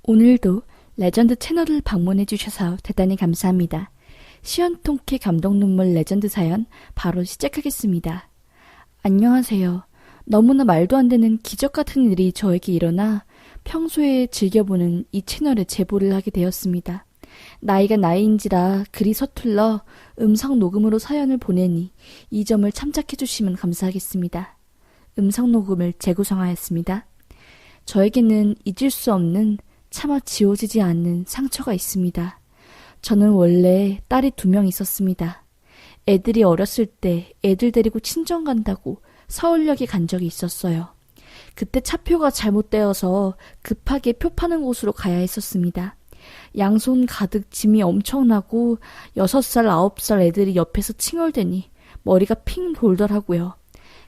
오늘도 레전드 채널을 방문해주셔서 대단히 감사합니다. 시원통쾌 감동눈물 레전드 사연 바로 시작하겠습니다. 안녕하세요. 너무나 말도 안 되는 기적 같은 일이 저에게 일어나 평소에 즐겨보는 이 채널에 제보를 하게 되었습니다. 나이가 나이인지라 글이 서툴러 음성 녹음으로 사연을 보내니 이 점을 참작해주시면 감사하겠습니다. 음성 녹음을 재구성하였습니다. 저에게는 잊을 수 없는 차마 지워지지 않는 상처가 있습니다. 저는 원래 딸이 2명 있었습니다. 애들이 어렸을 때 애들 데리고 친정 간다고 서울역에 간 적이 있었어요. 그때 차표가 잘못되어서 급하게 표 파는 곳으로 가야 했었습니다. 양손 가득 짐이 엄청나고 6살, 9살 애들이 옆에서 칭얼대니 머리가 핑 돌더라고요.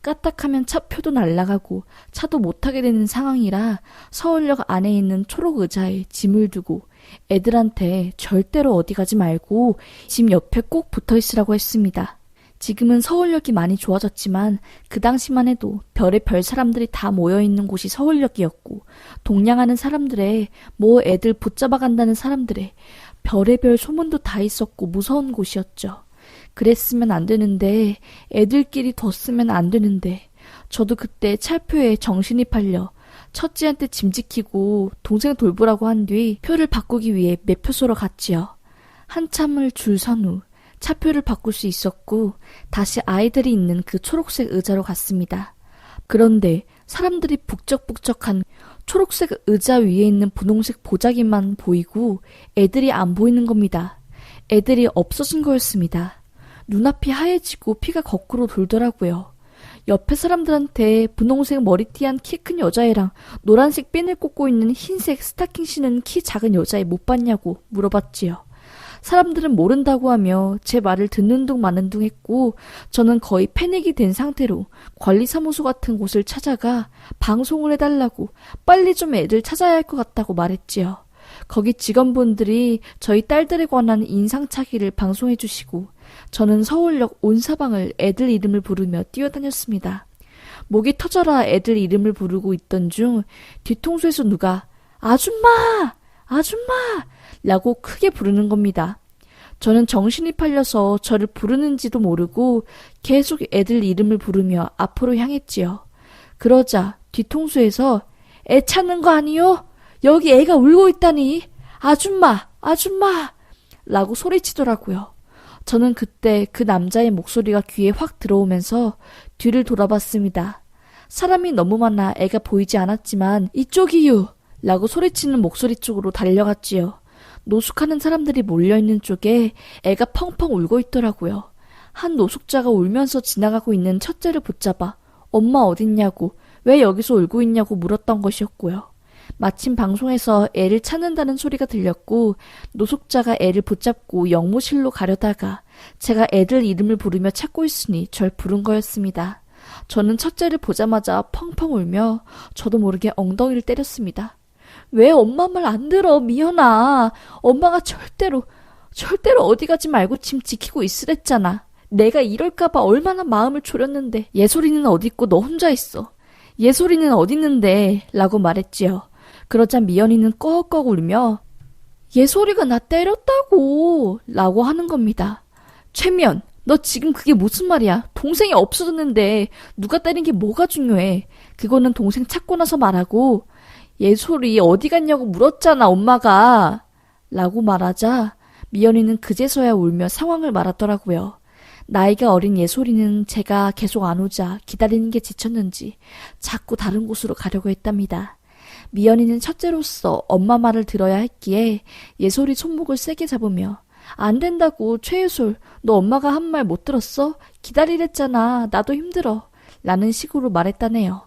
까딱하면 차표도 날아가고 차도 못 타게 되는 상황이라 서울역 안에 있는 초록 의자에 짐을 두고 애들한테 절대로 어디 가지 말고 짐 옆에 꼭 붙어 있으라고 했습니다. 지금은 서울역이 많이 좋아졌지만 그 당시만 해도 별의 별 사람들이 다 모여있는 곳이 서울역이었고 동냥하는 사람들의 애들 붙잡아 간다는 사람들의 별의별 소문도 다 있었고 무서운 곳이었죠. 그랬으면 안 되는데 애들끼리 뒀으면 안 되는데 저도 그때 차표에 정신이 팔려 첫째한테 짐 지키고 동생 돌보라고 한 뒤 표를 바꾸기 위해 매표소로 갔지요. 한참을 줄 선 후 차표를 바꿀 수 있었고 다시 아이들이 있는 그 초록색 의자로 갔습니다. 그런데 사람들이 북적북적한 초록색 의자 위에 있는 분홍색 보자기만 보이고 애들이 안 보이는 겁니다. 애들이 없어진 거였습니다. 눈앞이 하얘지고 피가 거꾸로 돌더라고요. 옆에 사람들한테 분홍색 머리띠한 키 큰 여자애랑 노란색 핀을 꽂고 있는 흰색 스타킹 신은 키 작은 여자애 못 봤냐고 물어봤지요. 사람들은 모른다고 하며 제 말을 듣는 둥 마는 둥 했고 저는 거의 패닉이 된 상태로 관리사무소 같은 곳을 찾아가 방송을 해달라고 빨리 좀 애들 찾아야 할 것 같다고 말했지요. 거기 직원분들이 저희 딸들에 관한 인상착의를 방송해 주시고 저는 서울역 온 사방을 애들 이름을 부르며 뛰어다녔습니다. 목이 터져라 애들 이름을 부르고 있던 중 뒤통수에서 누가 아줌마! 아줌마! 라고 크게 부르는 겁니다. 저는 정신이 팔려서 저를 부르는지도 모르고 계속 애들 이름을 부르며 앞으로 향했지요. 그러자 뒤통수에서 애 찾는 거 아니요? 여기 애가 울고 있다니! 아줌마! 아줌마! 라고 소리치더라고요. 저는 그때 그 남자의 목소리가 귀에 확 들어오면서 뒤를 돌아봤습니다. 사람이 너무 많아 애가 보이지 않았지만 이쪽이유! 라고 소리치는 목소리 쪽으로 달려갔지요. 노숙하는 사람들이 몰려있는 쪽에 애가 펑펑 울고 있더라고요. 한 노숙자가 울면서 지나가고 있는 첫째를 붙잡아 엄마 어딨냐고 왜 여기서 울고 있냐고 물었던 것이었고요. 마침 방송에서 애를 찾는다는 소리가 들렸고 노숙자가 애를 붙잡고 영무실로 가려다가 제가 애들 이름을 부르며 찾고 있으니 절 부른 거였습니다. 저는 첫째를 보자마자 펑펑 울며 저도 모르게 엉덩이를 때렸습니다. 왜 엄마 말 안 들어 미연아. 엄마가 절대로 어디 가지 말고 짐 지키고 있으랬잖아. 내가 이럴까봐 얼마나 마음을 졸였는데. 예솔이는 어딨고 너 혼자 있어. 예솔이는 어딨는데 라고 말했지요. 그러자 미연이는 꺽꺽 울며 예솔이가 나 때렸다고 라고 하는 겁니다. 최미연, 너 지금 그게 무슨 말이야. 동생이 없어졌는데 누가 때린 게 뭐가 중요해. 그거는 동생 찾고 나서 말하고 예솔이 어디 갔냐고 물었잖아 엄마가 라고 말하자 미연이는 그제서야 울며 상황을 말하더라고요. 나이가 어린 예솔이는 제가 계속 안 오자 기다리는 게 지쳤는지 자꾸 다른 곳으로 가려고 했답니다. 미연이는 첫째로서 엄마 말을 들어야 했기에 예솔이 손목을 세게 잡으며 안 된다고 최예솔 너 엄마가 한 말 못 들었어? 기다리랬잖아. 나도 힘들어 라는 식으로 말했다네요.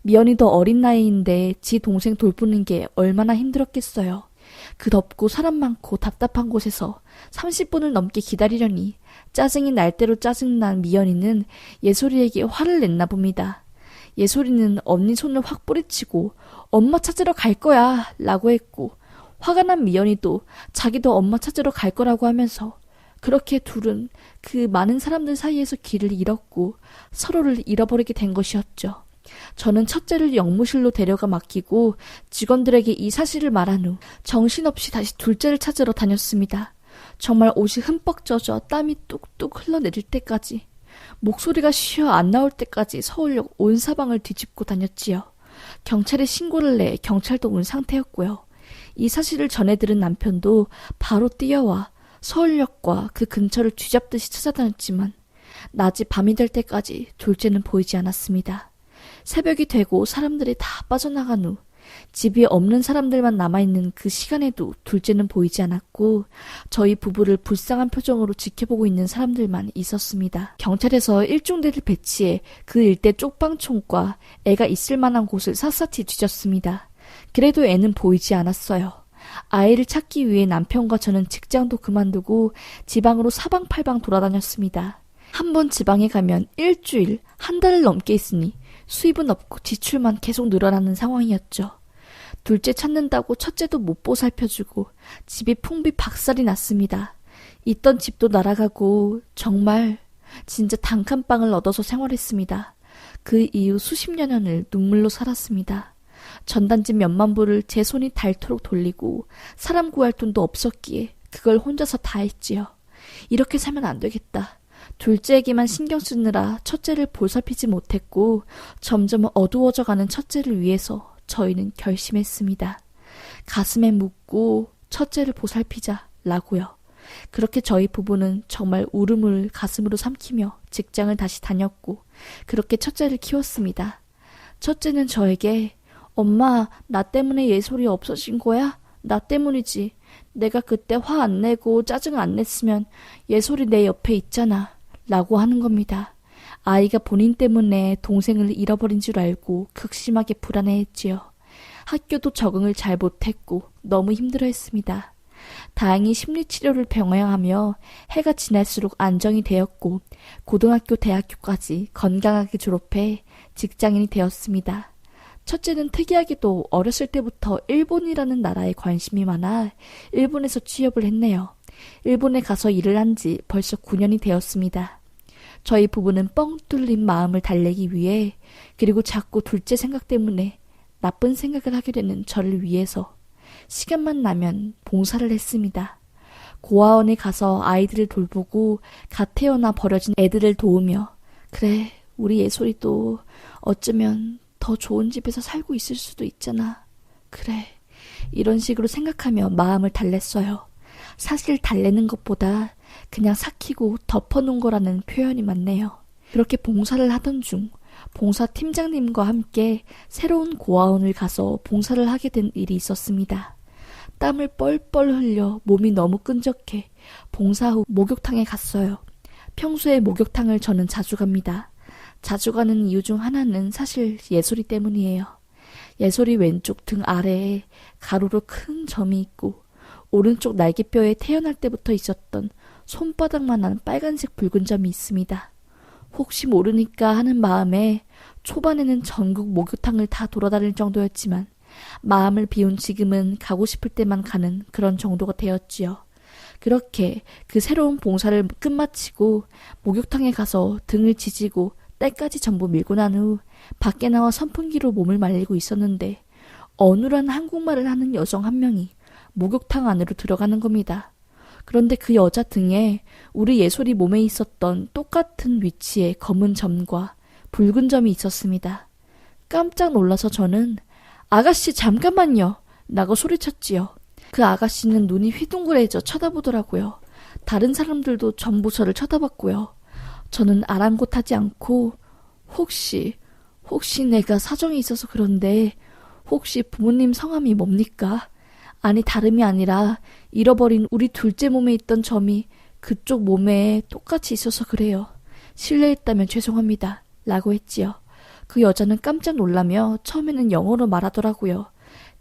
미연이도 어린 나이인데 지 동생 돌보는 게 얼마나 힘들었겠어요. 그 덥고 사람 많고 답답한 곳에서 30분을 넘게 기다리려니 짜증이 날 대로 짜증난 미연이는 예솔이에게 화를 냈나 봅니다. 예솔이는 언니 손을 확 뿌리치고 엄마 찾으러 갈 거야 라고 했고 화가 난 미연이도 자기도 엄마 찾으러 갈 거라고 하면서 그렇게 둘은 그 많은 사람들 사이에서 길을 잃었고 서로를 잃어버리게 된 것이었죠. 저는 첫째를 영무실로 데려가 맡기고 직원들에게 이 사실을 말한 후 정신없이 다시 둘째를 찾으러 다녔습니다. 정말 옷이 흠뻑 젖어 땀이 뚝뚝 흘러내릴 때까지, 목소리가 쉬어 안 나올 때까지 서울역 온 사방을 뒤집고 다녔지요. 경찰에 신고를 내 경찰도 온 상태였고요. 이 사실을 전해 들은 남편도 바로 뛰어와 서울역과 그 근처를 쥐잡듯이 찾아다녔지만 낮이 밤이 될 때까지 둘째는 보이지 않았습니다. 새벽이 되고 사람들이 다 빠져나간 후 집이 없는 사람들만 남아있는 그 시간에도 둘째는 보이지 않았고 저희 부부를 불쌍한 표정으로 지켜보고 있는 사람들만 있었습니다. 경찰에서 1중대를 배치해 그 일대 쪽방촌과 애가 있을 만한 곳을 샅샅이 뒤졌습니다. 그래도 애는 보이지 않았어요. 아이를 찾기 위해 남편과 저는 직장도 그만두고 지방으로 사방팔방 돌아다녔습니다. 한 번 지방에 가면 일주일, 한 달을 넘게 있으니 수입은 없고 지출만 계속 늘어나는 상황이었죠. 둘째 찾는다고 첫째도 못 보살펴주고 집이 풍비박살이 났습니다. 있던 집도 날아가고 정말 진짜 단칸방을 얻어서 생활했습니다. 그 이후 수십 년을 눈물로 살았습니다. 전단지 몇만 부를 제 손이 닳도록 돌리고 사람 구할 돈도 없었기에 그걸 혼자서 다 했지요. 이렇게 살면 안 되겠다. 둘째에게만 신경 쓰느라 첫째를 보살피지 못했고 점점 어두워져가는 첫째를 위해서 저희는 결심했습니다. 가슴에 묻고 첫째를 보살피자라고요. 그렇게 저희 부부는 정말 울음을 가슴으로 삼키며 직장을 다시 다녔고 그렇게 첫째를 키웠습니다. 첫째는 저에게 엄마, 나 때문에 예솔이 없어진 거야? 나 때문이지. 내가 그때 화 안 내고 짜증 안 냈으면 예솔이 내 옆에 있잖아. 라고 하는 겁니다. 아이가 본인 때문에 동생을 잃어버린 줄 알고 극심하게 불안해했지요. 학교도 적응을 잘 못했고 너무 힘들어했습니다. 다행히 심리치료를 병행하며 해가 지날수록 안정이 되었고 고등학교, 대학교까지 건강하게 졸업해 직장인이 되었습니다. 첫째는 특이하게도 어렸을 때부터 일본이라는 나라에 관심이 많아 일본에서 취업을 했네요. 일본에 가서 일을 한 지 벌써 9년이 되었습니다. 저희 부부는 뻥 뚫린 마음을 달래기 위해 그리고 자꾸 둘째 생각 때문에 나쁜 생각을 하게 되는 저를 위해서 시간만 나면 봉사를 했습니다. 고아원에 가서 아이들을 돌보고 갓 태어나 버려진 애들을 도우며 그래, 우리 예솔이도 어쩌면 더 좋은 집에서 살고 있을 수도 있잖아. 그래, 이런 식으로 생각하며 마음을 달랬어요. 사실 달래는 것보다 그냥 삭히고 덮어놓은 거라는 표현이 맞네요. 그렇게 봉사를 하던 중 봉사 팀장님과 함께 새로운 고아원을 가서 봉사를 하게 된 일이 있었습니다. 땀을 뻘뻘 흘려 몸이 너무 끈적해 봉사 후 목욕탕에 갔어요. 평소에 목욕탕을 저는 자주 갑니다. 자주 가는 이유 중 하나는 사실 예솔이 때문이에요. 예솔이 왼쪽 등 아래에 가로로 큰 점이 있고 오른쪽 날개뼈에 태어날 때부터 있었던 손바닥만한 빨간색 붉은 점이 있습니다. 혹시 모르니까 하는 마음에 초반에는 전국 목욕탕을 다 돌아다닐 정도였지만 마음을 비운 지금은 가고 싶을 때만 가는 그런 정도가 되었지요. 그렇게 그 새로운 봉사를 끝마치고 목욕탕에 가서 등을 지지고 때까지 전부 밀고 난 후 밖에 나와 선풍기로 몸을 말리고 있었는데 어눌한 한국말을 하는 여성 한 명이 목욕탕 안으로 들어가는 겁니다. 그런데 그 여자 등에 우리 예솔이 몸에 있었던 똑같은 위치에 검은 점과 붉은 점이 있었습니다. 깜짝 놀라서 저는 아가씨 잠깐만요! 라고 소리쳤지요. 그 아가씨는 눈이 휘둥그레져 쳐다보더라고요. 다른 사람들도 전부 저를 쳐다봤고요. 저는 아랑곳하지 않고 혹시 내가 사정이 있어서 그런데 혹시 부모님 성함이 뭡니까? 아니 다름이 아니라 잃어버린 우리 둘째 몸에 있던 점이 그쪽 몸에 똑같이 있어서 그래요. 실례했다면 죄송합니다. 라고 했지요. 그 여자는 깜짝 놀라며 처음에는 영어로 말하더라고요.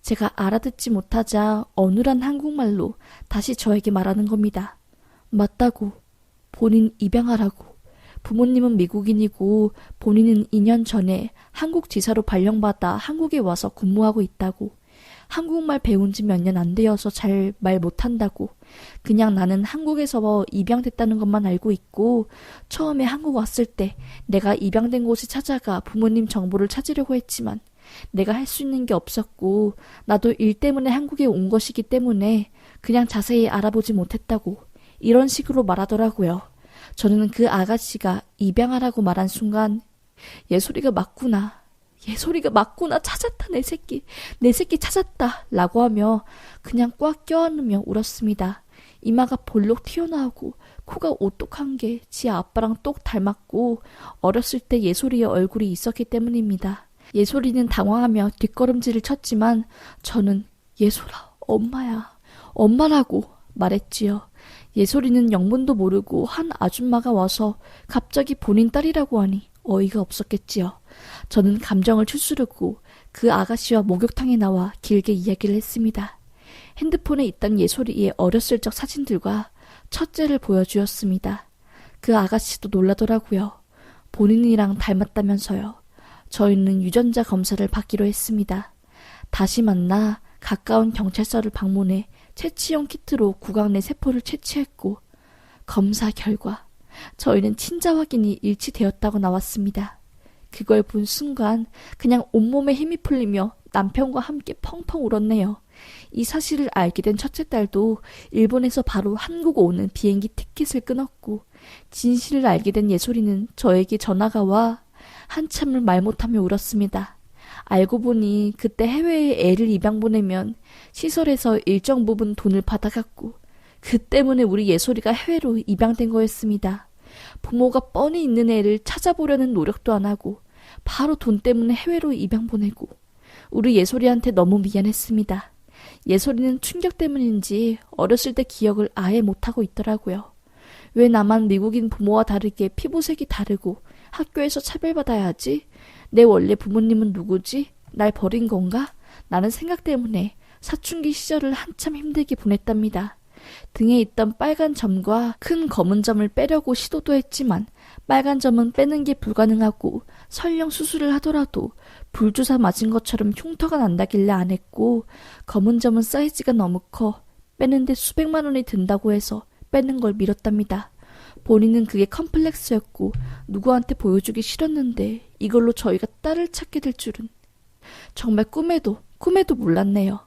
제가 알아듣지 못하자 어눌한 한국말로 다시 저에게 말하는 겁니다. 맞다고. 본인 입양하라고. 부모님은 미국인이고 본인은 2년 전에 한국 지사로 발령받아 한국에 와서 근무하고 있다고. 한국말 배운 지 몇 년 안 되어서 잘 말 못한다고. 그냥 나는 한국에서 입양됐다는 것만 알고 있고, 처음에 한국 왔을 때 내가 입양된 곳을 찾아가 부모님 정보를 찾으려고 했지만 내가 할 수 있는 게 없었고, 나도 일 때문에 한국에 온 것이기 때문에 그냥 자세히 알아보지 못했다고. 이런 식으로 말하더라고요. 저는 그 아가씨가 입양하라고 말한 순간 예솔이가 맞구나. 예솔이가 맞구나. 찾았다. 내 새끼. 내 새끼 찾았다. 라고 하며 그냥 꽉 껴안으며 울었습니다. 이마가 볼록 튀어나오고 코가 오똑한 게 지 아빠랑 똑 닮았고 어렸을 때 예솔이의 얼굴이 있었기 때문입니다. 예솔이는 당황하며 뒷걸음질을 쳤지만 저는 예솔아, 엄마야. 엄마라고 말했지요. 예솔이는 영문도 모르고 한 아줌마가 와서 갑자기 본인 딸이라고 하니 어이가 없었겠지요. 저는 감정을 추스르고 그 아가씨와 목욕탕에 나와 길게 이야기를 했습니다. 핸드폰에 있던 예솔이의 어렸을 적 사진들과 첫째를 보여주었습니다. 그 아가씨도 놀라더라고요. 본인이랑 닮았다면서요. 저희는 유전자 검사를 받기로 했습니다. 다시 만나 가까운 경찰서를 방문해 채취용 키트로 구강 내 세포를 채취했고 검사 결과 저희는 친자 확인이 일치되었다고 나왔습니다. 그걸 본 순간 그냥 온몸에 힘이 풀리며 남편과 함께 펑펑 울었네요. 이 사실을 알게 된 첫째 딸도 일본에서 바로 한국 오는 비행기 티켓을 끊었고, 진실을 알게 된 예솔이는 저에게 전화가 와 한참을 말 못하며 울었습니다. 알고 보니 그때 해외에 애를 입양 보내면 시설에서 일정 부분 돈을 받아갔고 그 때문에 우리 예솔이가 해외로 입양된 거였습니다. 부모가 뻔히 있는 애를 찾아보려는 노력도 안 하고 바로 돈 때문에 해외로 입양 보내고 우리 예솔이한테 너무 미안했습니다. 예솔이는 충격 때문인지 어렸을 때 기억을 아예 못하고 있더라고요. 왜 나만 미국인 부모와 다르게 피부색이 다르고 학교에서 차별받아야 하지? 내 원래 부모님은 누구지? 날 버린 건가? 라는 생각 때문에 사춘기 시절을 한참 힘들게 보냈답니다. 등에 있던 빨간 점과 큰 검은 점을 빼려고 시도도 했지만 빨간 점은 빼는 게 불가능하고 설령 수술을 하더라도 불주사 맞은 것처럼 흉터가 난다길래 안 했고 검은 점은 사이즈가 너무 커 빼는데 수백만 원이 든다고 해서 빼는 걸 미뤘답니다. 본인은 그게 컴플렉스였고 누구한테 보여주기 싫었는데 이걸로 저희가 딸을 찾게 될 줄은 정말 꿈에도 몰랐네요.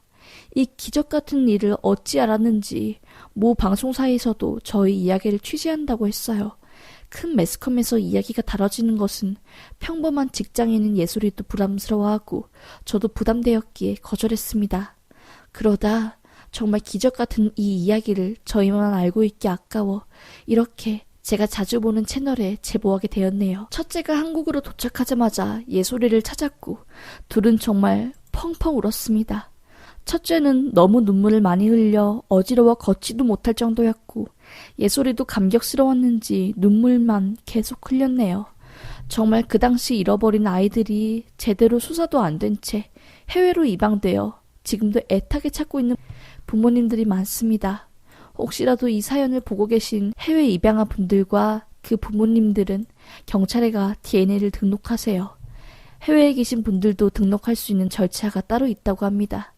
이 기적 같은 일을 어찌 알았는지 모 방송사에서도 저희 이야기를 취재한다고 했어요. 큰 매스컴에서 이야기가 다뤄지는 것은 평범한 직장인인 예솔이도 부담스러워하고 저도 부담되었기에 거절했습니다. 그러다 정말 기적 같은 이 이야기를 저희만 알고 있기 아까워 이렇게 제가 자주 보는 채널에 제보하게 되었네요. 첫째가 한국으로 도착하자마자 예솔이를 찾았고 둘은 정말 펑펑 울었습니다. 첫째는 너무 눈물을 많이 흘려 어지러워 걷지도 못할 정도였고 예솔이도 감격스러웠는지 눈물만 계속 흘렸네요. 정말 그 당시 잃어버린 아이들이 제대로 수사도 안 된 채 해외로 입양되어 지금도 애타게 찾고 있는 부모님들이 많습니다. 혹시라도 이 사연을 보고 계신 해외 입양아 분들과 그 부모님들은 경찰에 가 DNA를 등록하세요. 해외에 계신 분들도 등록할 수 있는 절차가 따로 있다고 합니다.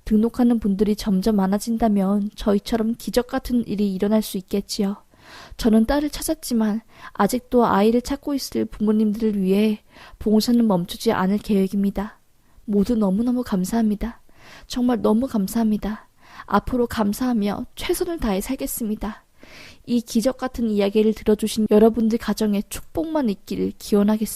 등록하는 분들이 점점 많아진다면 저희처럼 기적 같은 일이 일어날 수 있겠지요. 저는 딸을 찾았지만 아직도 아이를 찾고 있을 부모님들을 위해 봉사는 멈추지 않을 계획입니다. 모두 너무너무 감사합니다. 정말 너무 감사합니다. 앞으로 감사하며 최선을 다해 살겠습니다. 이 기적 같은 이야기를 들어주신 여러분들 가정에 축복만 있기를 기원하겠습니다.